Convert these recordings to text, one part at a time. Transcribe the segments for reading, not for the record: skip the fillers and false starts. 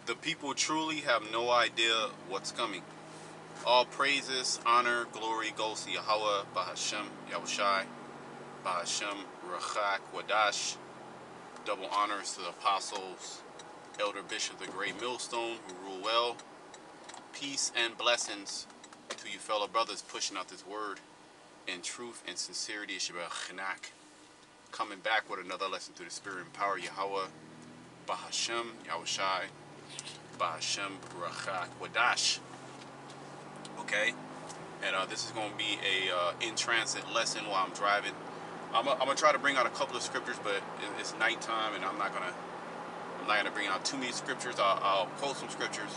The people truly have no idea what's coming. All praises, honor, glory goes to Yahweh, Bahashem, Yahushai, Bahashem, Rachak, Wadash. Double honors to the apostles, Elder Bishop, the Great Millstone, who rule well. Peace and blessings to you fellow brothers pushing out this word in truth and sincerity. Chinak, coming back with another lesson through the Spirit and power. Yahweh, Bahashem, Yahushai, Bahashem, Rachak, Wadash. Okay, and this is going to be a in transit lesson while I'm driving. I'm gonna try to bring out a couple of scriptures, but it's nighttime, and I'm not gonna bring out too many scriptures. I'll quote some scriptures.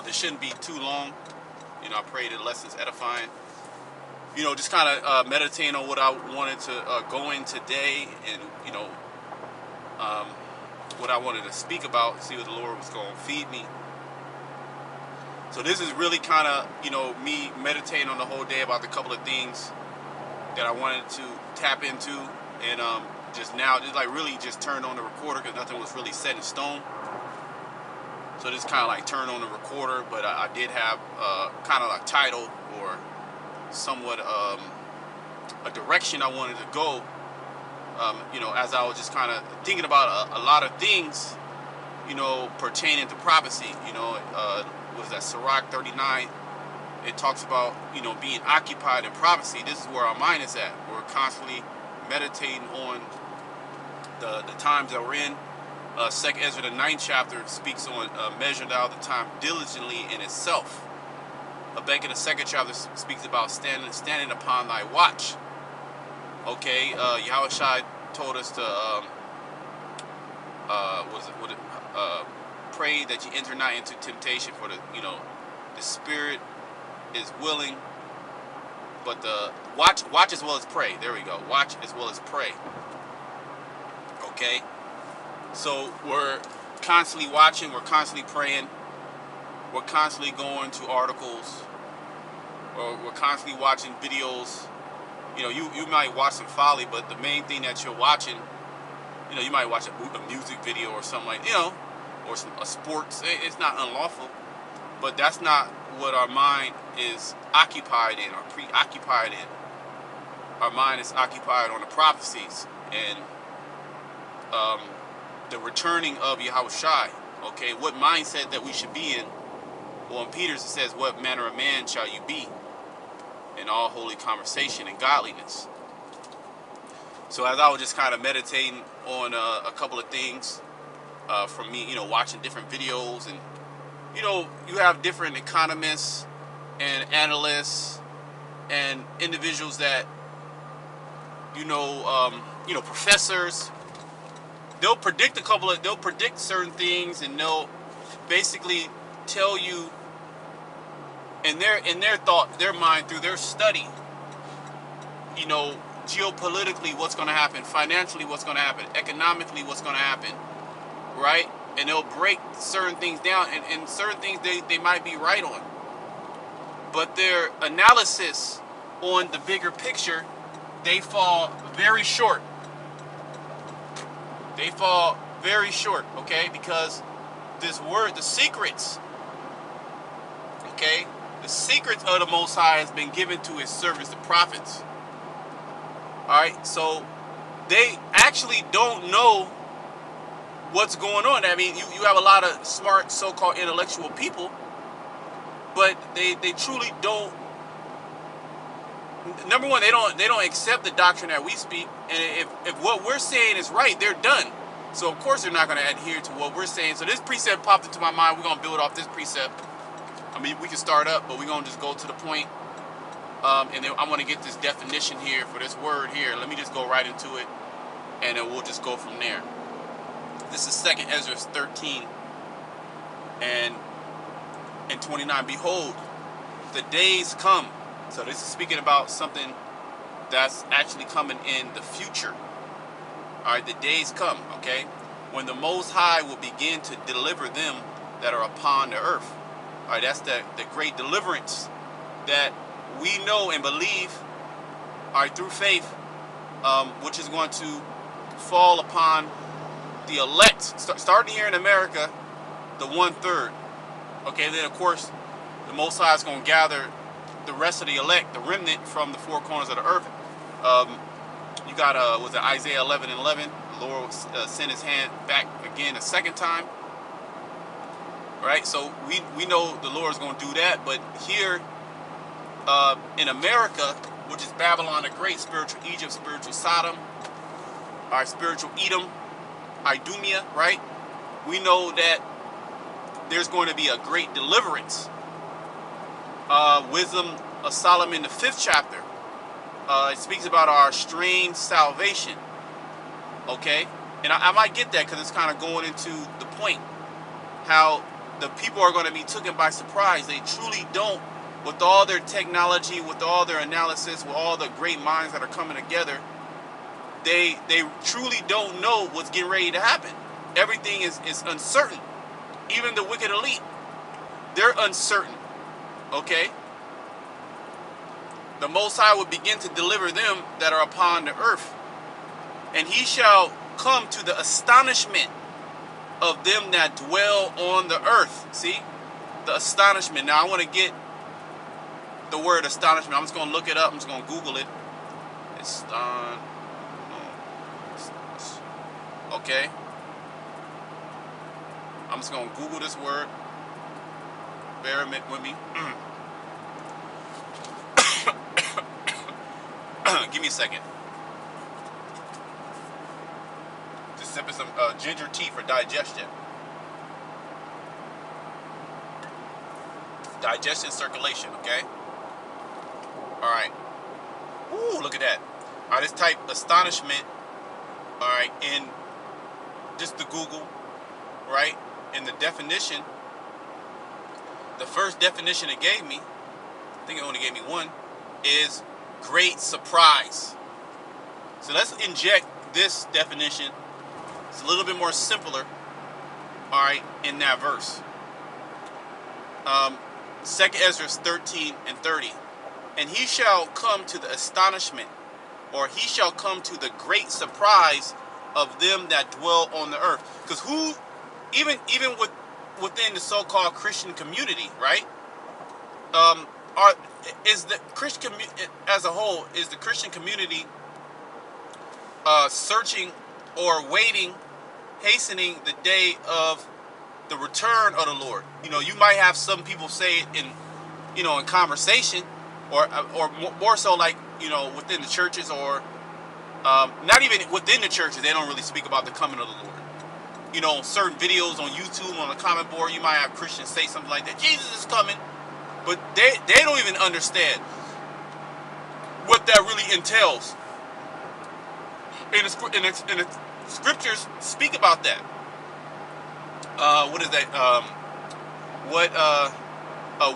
This shouldn't be too long. I pray the lesson's edifying. Just kind of meditating on what I wanted to go in today, and what I wanted to speak about. See what the Lord was going to feed me. So this is really kind of me meditating on the whole day about a couple of things that I wanted to tap into, and just now, really just turned on the recorder because nothing was really set in stone. So just kind of like turned on the recorder, but I did have kind of a title or somewhat a direction I wanted to go. As I was just kind of thinking about a lot of things, pertaining to prophecy. Was that Sirach 39? It talks about, being occupied in prophecy. This is where our mind is at. We're constantly meditating on the times that we're in. 2nd Ezra, the 9th chapter, speaks on measure thou the time diligently in itself. Habakkuk, the 2nd chapter, speaks about standing upon thy watch. Okay, Yahushua told us to pray that you enter not into temptation, for the spirit is willing, but the watch as well as pray. There we go. Watch as well as pray. Okay, so we're constantly watching, we're constantly praying, we're constantly going to articles, or we're constantly watching videos. You might watch some folly, but the main thing that you're watching, you might watch a music video or something like, or a sports. It's not unlawful, but that's not what our mind is occupied in or preoccupied in. Our mind is occupied on the prophecies and the returning of Yahushai. Okay, what mindset that we should be in? Well, in Peter it says, "What manner of man shall you be in all holy conversation and godliness?" So as I was just kind of meditating on a couple of things from me, watching different videos, and you have different economists and analysts and individuals that professors. They'll predict certain things, and they'll basically tell you in their mind, through their study, geopolitically what's going to happen, financially what's going to happen, economically what's going to happen, right? And they'll break certain things down, and certain things they might be right on, but their analysis on the bigger picture, they fall very short. They fall very short, okay? Because this word, the secrets, okay? The secrets of the Most High has been given to His servants, the prophets. All right, so they actually don't know what's going on. I mean, you have a lot of smart, so-called intellectual people, but they truly don't. Number one, they don't accept the doctrine that we speak, and if what we're saying is right, they're done. So of course they're not going to adhere to what we're saying. So this precept popped into my mind. We're going to build off this precept. I mean, we can start up, but we're going to just go to the point. And then I want to get this definition here for this word here. Let me just go right into it, and then we'll just go from there. This is 2nd Ezra 13 and 29. Behold, the days come. So this is speaking about something that's actually coming in the future. All right, the days come, okay, when the Most High will begin to deliver them that are upon the earth. All right, that's the great deliverance that we know and believe, all right, through faith, which is going to fall upon the elect, starting here in America, the 1/3. Okay, then of course, the Most High is going to gather the rest of the elect, the remnant from the four corners of the earth. You got, was it Isaiah 11:11? The Lord sent his hand back again a second time. Right? So we know the Lord is going to do that. But here in America, which is Babylon the Great, spiritual Egypt, spiritual Sodom, our spiritual Edom, Idumea, right? We know that there's going to be a great deliverance. Wisdom of Solomon, the 5th chapter, it speaks about our strange salvation. Okay? And I might get that because it's kind of going into the point. How the people are going to be taken by surprise. They truly don't, with all their technology, with all their analysis, with all the great minds that are coming together, they truly don't know what's getting ready to happen. Everything is uncertain. Even the wicked elite, they're uncertain. Okay? The Most High will begin to deliver them that are upon the earth. And he shall come to the astonishment of them that dwell on the earth. See? The astonishment. Now I want to get the word astonishment. I'm just going to look it up. I'm just going to Google it. Okay. I'm just going to Google this word. Bear with me. Give me a second. Just sipping some ginger tea for digestion. Digestion, circulation, okay? Alright. Ooh, look at that. Alright, let's type astonishment, alright, in just the Google, right? In the definition, the first definition it gave me, I think it only gave me one, is great surprise. So let's inject this definition. It's a little bit more simpler, alright, in that verse. 2 Ezra 13:30. And he shall come to the astonishment, or he shall come to the great surprise of them that dwell on the earth. Because even within the so-called Christian community, right? Is the Christian as a whole, is the Christian community searching or waiting, hastening the day of the return of the Lord? You know, you might have some people say it in conversation, or more so like, within the churches, or not even within the churches. They don't really speak about the coming of the Lord. Certain videos on YouTube, on the comment board, you might have Christians say something like that. Jesus is coming. But they don't even understand what that really entails. And the scriptures speak about that. What is that?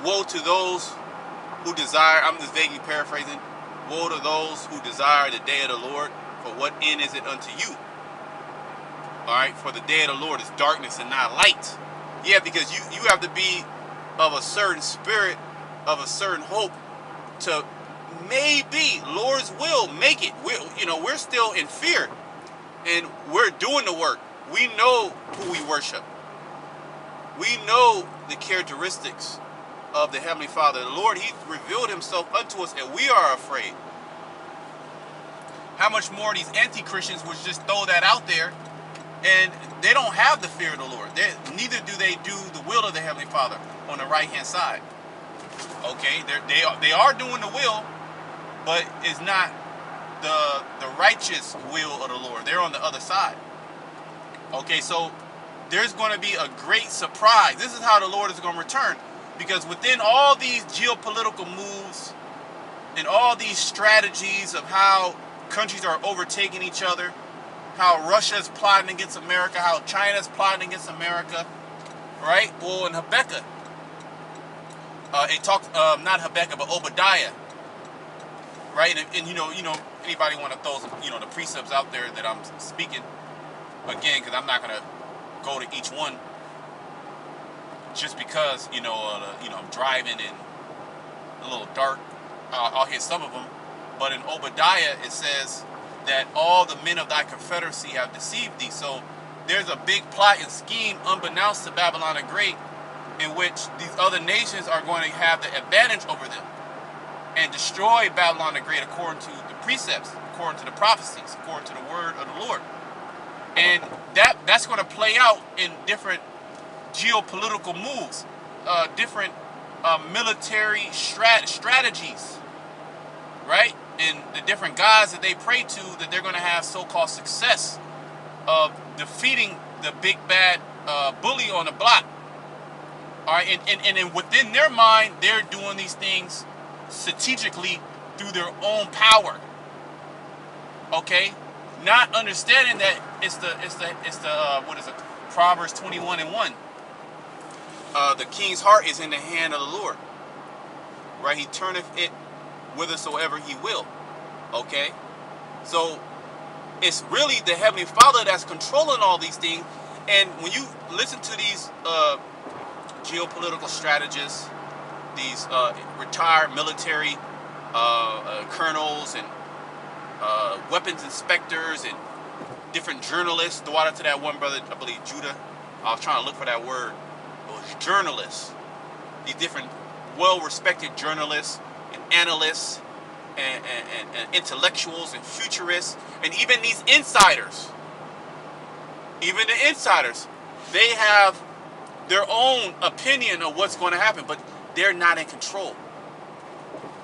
Woe to those who desire, I'm just vaguely paraphrasing, woe to those who desire the day of the Lord, for what end is it unto you? Alright, for the day of the Lord is darkness and not light. Yeah, because you have to be of a certain spirit, of a certain hope, to maybe, Lord's will, make it. We're still in fear, and we're doing the work. We know who we worship. We know the characteristics of the Heavenly Father. The Lord, he revealed himself unto us, and we are afraid. How much more these anti-Christians would just throw that out there, and they don't have the fear of the Lord. Neither do they do the will of the Heavenly Father on the right-hand side. Okay, they are doing the will, but it's not the righteous will of the Lord. They're on the other side. Okay, so there's going to be a great surprise. This is how the Lord is going to return. Because within all these geopolitical moves and all these strategies of how countries are overtaking each other, how Russia's plotting against America, how China's plotting against America, right? Well, in Habakkuk, it talks, not Habakkuk, but Obadiah, right? And anybody want to throw some, the precepts out there that I'm speaking, again, because I'm not going to go to each one, just because, I'm driving and a little dark. I'll hit some of them. But in Obadiah, it says that all the men of thy confederacy have deceived thee. So there's a big plot and scheme unbeknownst to Babylon the Great, in which these other nations are going to have the advantage over them and destroy Babylon the Great according to the precepts, according to the prophecies, according to the word of the Lord. And that's going to play out in different geopolitical moves, different military strategies, right? And the different gods that they pray to, that they're going to have so-called success of defeating the big bad bully on the block. All right, and within their mind, they're doing these things strategically through their own power. Okay, not understanding that it's the what is it? Proverbs 21:1. The king's heart is in the hand of the Lord. Right, he turneth it whithersoever he will. Okay, so it's really the Heavenly Father that's controlling all these things. And when you listen to these geopolitical strategists, these retired military colonels and weapons inspectors and different journalists, the water to that one brother, I believe Judah, I was trying to look for that word. It was journalists. These different well-respected journalists and analysts and intellectuals and futurists, and even these insiders, even the insiders, they have their own opinion of what's going to happen, but they're not in control.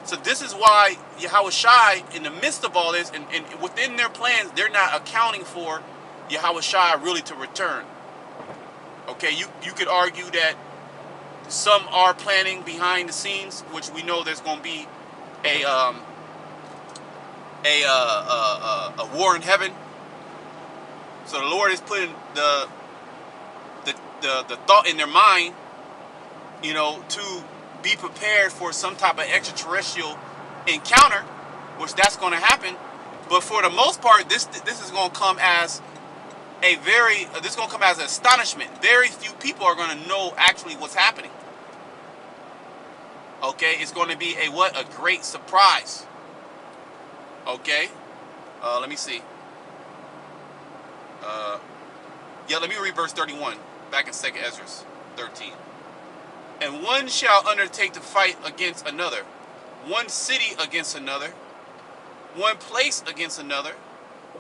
So this is why Yahushua, in the midst of all this, and within their plans, they're not accounting for Yahushua really to return. Okay, you could argue that some are planning behind the scenes, which we know there's going to be a war in heaven. So the Lord is putting the thought in their mind, to be prepared for some type of extraterrestrial encounter, which that's going to happen. But for the most part, this is going to come as an astonishment. Very few people are going to know actually what's happening. Okay, it's going to be a great surprise. Okay, let me see. Let me read verse 31 back in 2nd Ezra 13. And one shall undertake to fight against another, one city against another, one place against another,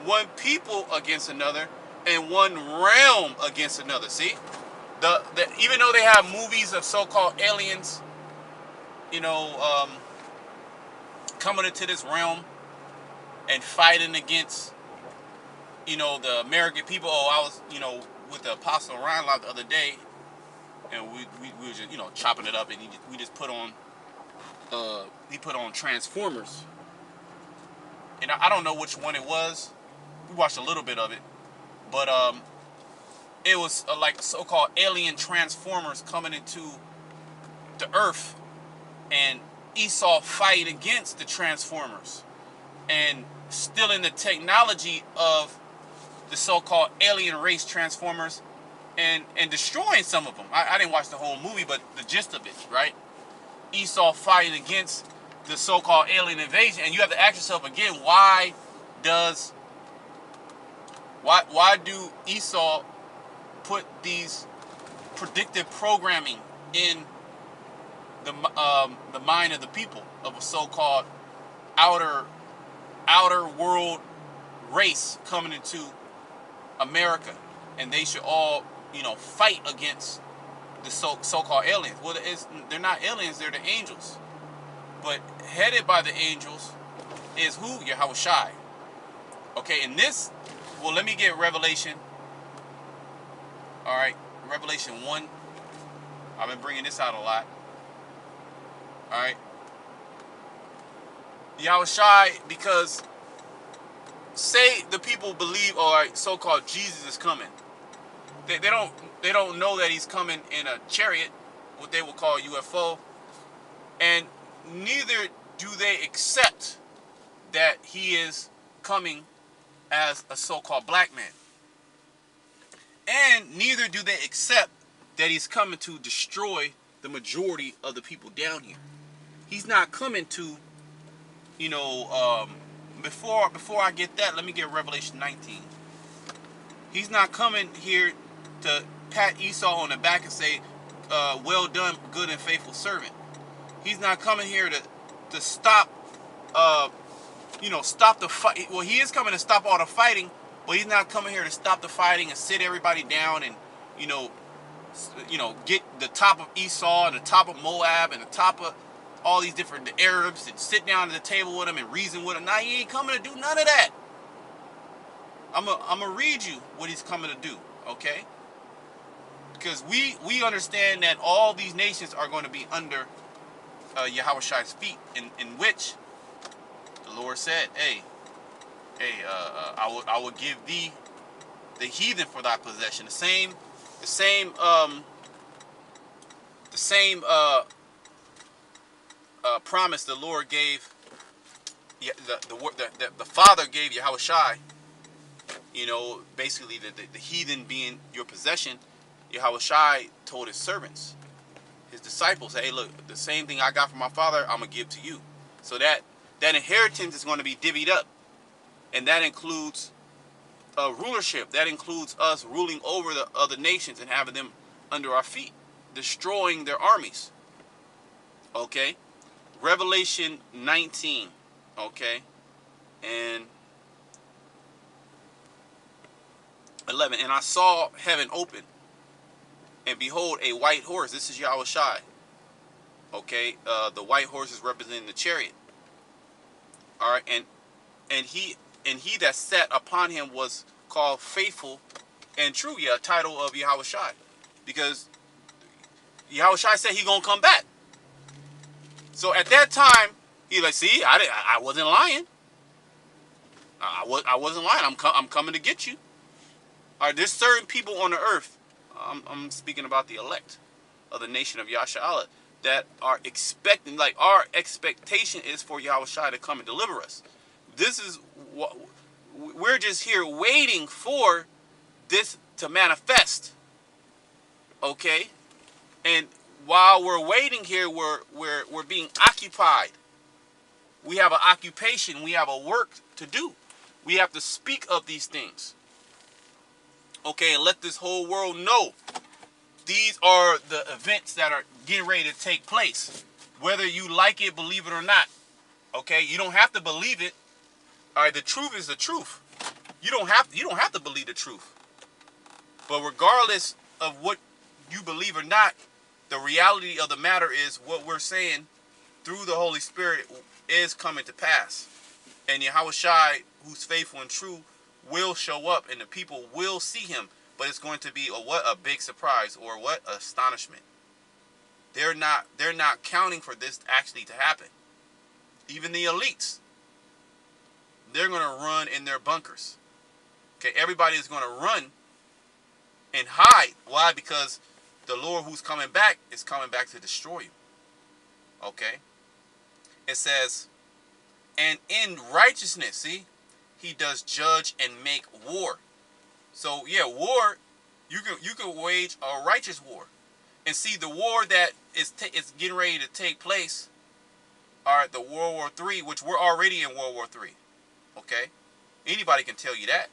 one people against another, and one realm against another. See, even though they have movies of so-called aliens, coming into this realm and fighting against, the American people. Oh, I was, with the Apostle Ryan the other day, and we were just, chopping it up, and we just put on, he put on Transformers. And I don't know which one it was. We watched a little bit of it, but it was like so-called alien Transformers coming into the Earth, and Esau fight against the Transformers and stealing the technology of the so-called alien race Transformers and destroying some of them. I didn't watch the whole movie, but the gist of it, right? Esau fighting against the so-called alien invasion, and you have to ask yourself again, why do Esau put these predictive programming in the mind of the people of a so-called outer world race coming into America, and they should all fight against the so-called aliens? Well, they're not aliens, they're the angels. But headed by the angels is who? Yahushua. Okay, and this, well, let me get Revelation. All right, Revelation 1. I've been bringing this out a lot. All right. Yahushua, because say the people believe, all right, so-called Jesus is coming. They don't know that he's coming in a chariot, what they will call UFO, and neither do they accept that he is coming as a so-called black man. And neither do they accept that he's coming to destroy the majority of the people down here. He's not coming to, before I get that, let me get Revelation 19. He's not coming here to pat Esau on the back and say, well done, good and faithful servant. He's not coming here to stop, stop the fight. Well, he is coming to stop all the fighting, but he's not coming here to stop the fighting and sit everybody down and, you know, get the top of Esau and the top of Moab and the top of all these different Arabs and sit down at the table with them and reason with them. Now, he ain't coming to do none of that. I'm gonna read you what he's coming to do, okay? Because we understand that all these nations are going to be under Yahushai's feet, in which the Lord said, hey, I will give thee the heathen for thy possession. The same promise the Lord gave, the Father gave Yahushai. Basically the heathen being your possession. Yahushai told his servants, his disciples, hey, look, the same thing I got from my Father, I'm going to give to you. So that inheritance is going to be divvied up. And that includes rulership. That includes us ruling over the other nations and having them under our feet, destroying their armies. Okay? Revelation 19. Okay? And 11. And I saw heaven open, and behold, a white horse. This is Yahushai. Okay? The white horse is representing the chariot. All right? And he that sat upon him was called Faithful and True. Yeah, title of Yahushai. Because Yahushai said he gonna come back. So at that time, he like, see, I wasn't lying. I wasn't lying. I'm coming to get you. All right, there's certain people on the earth. I'm speaking about the elect of the nation of Yasharahla that are expecting, like our expectation is for Yahushai to come and deliver us. This is what we're just here waiting for this to manifest. Okay? And while we're waiting here, we're being occupied. We have an occupation. We have a work to do. We have to speak of these things. Okay, and let this whole world know these are the events that are getting ready to take place. Whether you like it, believe it or not. Okay, you don't have to believe it. All right, the truth is the truth. You don't have to believe the truth. But regardless of what you believe or not, the reality of the matter is what we're saying through the Holy Spirit is coming to pass. And Yahushai, who's faithful and true, will show up and the people will see him. But it's going to be a big surprise, or what astonishment. They're not counting for this actually to happen. Even the elites, they're going to run in their bunkers. Okay, everybody is going to run and hide. Why? Because the Lord who's coming back is coming back to destroy you. Okay? It says, and in righteousness, see, he does judge and make war. So yeah, war, you can wage a righteous war. And see, the war that is getting ready to take place, all right, the World War III, which we're already in World War III. Okay? Anybody can tell you that.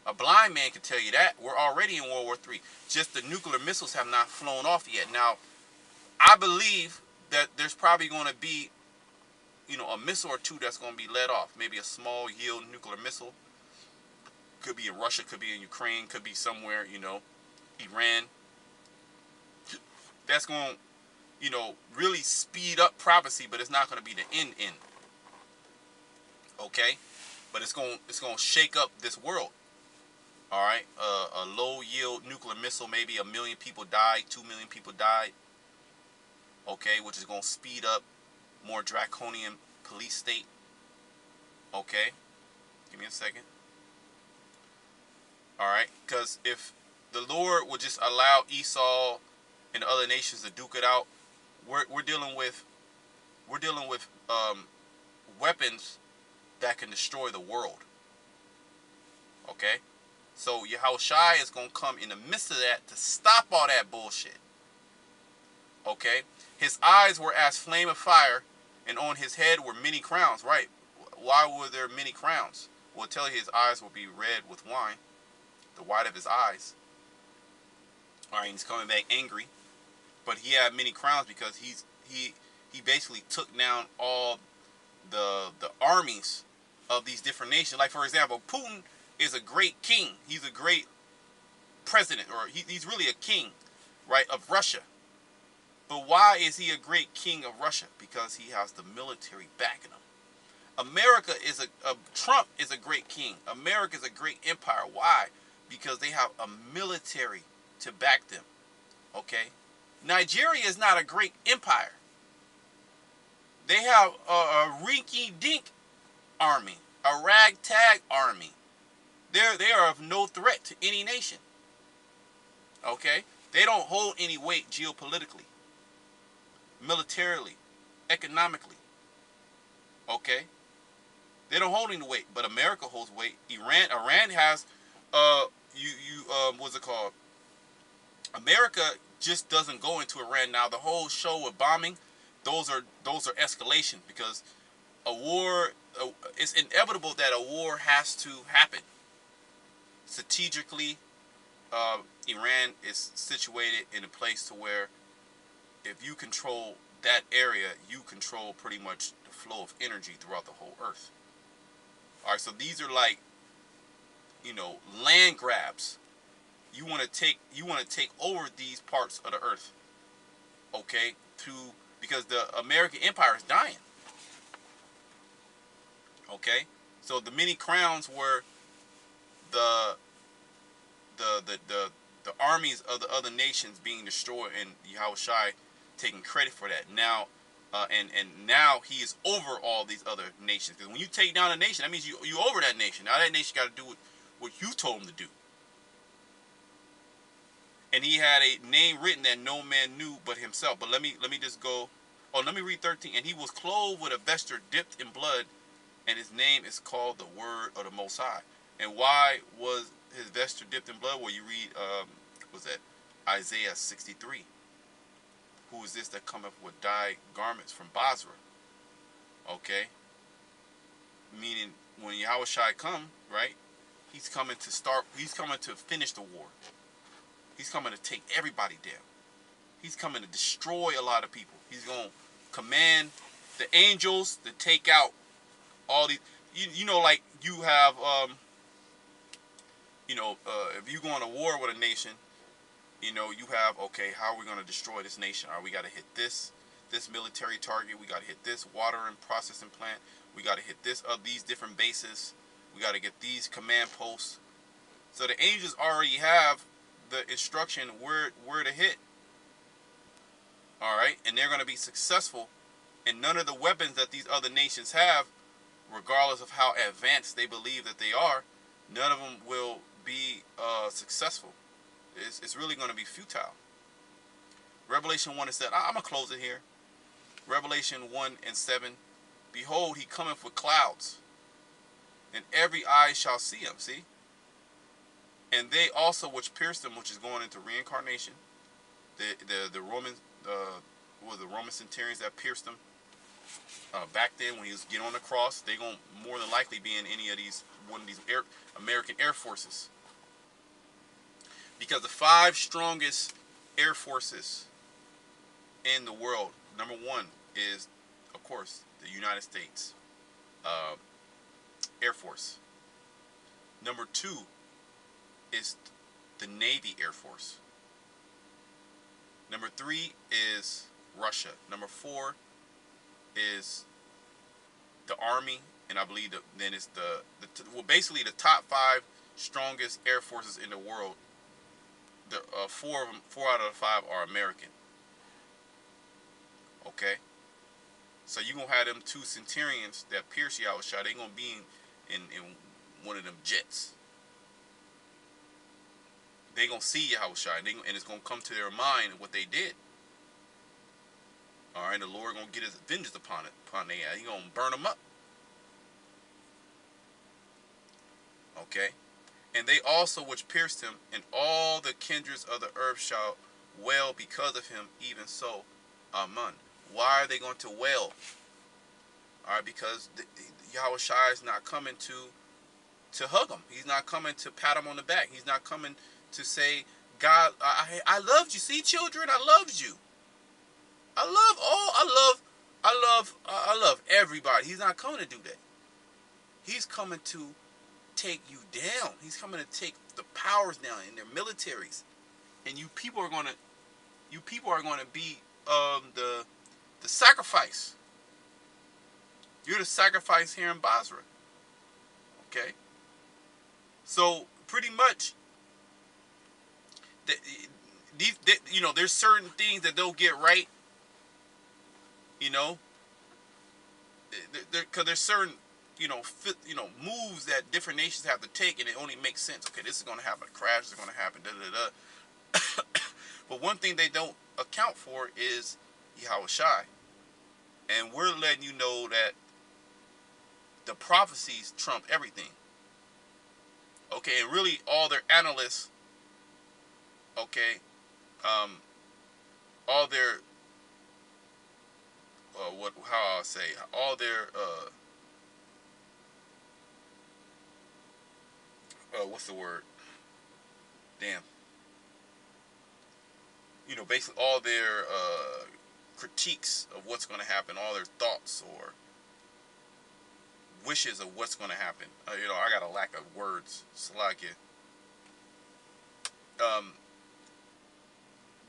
A blind man can tell you that. We're already in World War III. Just the nuclear missiles have not flown off yet. Now, I believe that there's probably going to be, a missile or two that's going to be let off. Maybe a small yield nuclear missile. Could be in Russia, could be in Ukraine, could be somewhere, Iran. That's going to, really speed up prophecy, but it's not going to be the end. Okay? But it's going to shake up this world. All right? A low-yield nuclear missile, maybe 1 million people died, 2 million people died. Okay? Which is going to speed up more draconian police state. Okay? Give me a second. All right? Because if the Lord would just allow Esau and other nations to duke it out, we're dealing with weapons that can destroy the world. Okay? So Yahushai is going to come in the midst of that to stop all that bullshit. Okay? His eyes were as flame of fire, and on his head were many crowns. Right? Why were there many crowns? We'll tell you his eyes will be red with wine. the white of his eyes. All right, he's coming back angry, but he had many crowns because he basically took down all the armies of these different nations. Like, for example, Putin is a great king. He's a great president, or he's really a king, right, of Russia. But why is he a great king of Russia? Because he has the military backing him. America is Trump is a great king. America is a great empire. Why? Because they have a military to back them. Okay? Nigeria is not a great empire. They have a rinky-dink army, a ragtag army. They are of no threat to any nation. Okay? They don't hold any weight geopolitically, militarily, economically. Okay? They don't hold any weight, but America holds weight. Iran has what's it called? America just doesn't go into Iran now. The whole show with bombing, those are escalation, because a war, it's inevitable that a war has to happen. Strategically, Iran is situated in a place to where if you control that area, you control pretty much the flow of energy throughout the whole earth. All right, so these are like, land grabs. You want to take over these parts of the earth. Okay, because the American empire is dying. Okay, so the many crowns were the armies of the other nations being destroyed, and Yahushua taking credit for that. Now, and now he is over all these other nations. Because when you take down a nation, that means you over that nation. Now that nation got to do what you told him to do. And he had a name written that no man knew but himself. But let me just go. Oh, let me read 13. And he was clothed with a vesture dipped in blood, and his name is called the Word of the Most High. And why was his vesture dipped in blood? Well, you read, was that Isaiah 63? Who is this that cometh with dyed garments from Basra? Okay, meaning when Yahushua come, right? He's coming to finish the war. He's coming to take everybody down. He's coming to destroy a lot of people. He's going to command the angels to take out all these. Like you have, if you go on a war with a nation, you have, okay, how are we going to destroy this nation? We got to hit this military target. We got to hit this water and processing plant. We got to hit these different bases. We got to get these command posts. So the angels already have the instruction where to hit. All right, and they're going to be successful. And none of the weapons that these other nations have, regardless of how advanced they believe that they are, none of them will be successful. It's really going to be futile. Revelation 1 and 7. I'm going to close it here. Revelation 1 and 7. Behold, he cometh with clouds, and every eye shall see him. See? And they also which pierced him, which is going into reincarnation. The Roman the Roman centurions that pierced him back then when he was getting on the cross. They're going to more than likely be in one of these American Air Forces. Because the 5 strongest air forces in the world, number 1 is, of course, the United States Air Force. Number 2 is the Navy Air Force. Number 3 is Russia. Number 4 is the Army, and I believe then it's basically the top 5 strongest air forces in the world. The 4 out of the 5 are American. Okay, so you're gonna have them 2 centurions that pierce Yahushua. They're gonna be in one of them jets. They're gonna see Yahushua, and it's gonna come to their mind what they did. All right, the Lord gonna get his vengeance upon their ass. He gonna burn them up. Okay, and they also which pierced him, and all the kindreds of the earth shall wail because of him. Even so, amen. Why are they going to wail? All right, because Yahushua is not coming to to hug him. He's not coming to pat him on the back. He's not coming to say, God, I loved you. See, children, I loved you. I love everybody. He's not coming to do that. He's coming to take you down. He's coming to take the powers down in their militaries. And you people are gonna be the sacrifice. You're the sacrifice here in Basra. Okay? So pretty much there's certain things that they'll get right, because there's certain moves that different nations have to take, and it only makes sense. Okay, this is going to happen. A crash is going to happen. Da da da. But one thing they don't account for is Yahweh Shai, and we're letting you know that the prophecies trump everything. Okay, and really all their analysts, okay, all their all their what's the word? Damn. Basically all their critiques of what's going to happen, all their thoughts or wishes of what's going to happen. I got a lack of words. Salakia.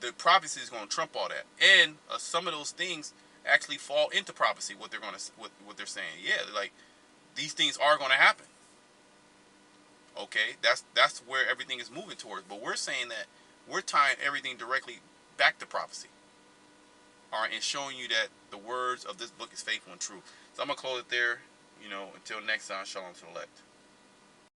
The prophecy is going to trump all that, and some of those things actually fall into prophecy. What they're saying, yeah, like these things are going to happen. Okay, that's where everything is moving towards. But we're saying that we're tying everything directly back to prophecy. All right, and showing you that the words of this book is faithful and true. So I'm gonna close it there. Until next time, shalom to the elect.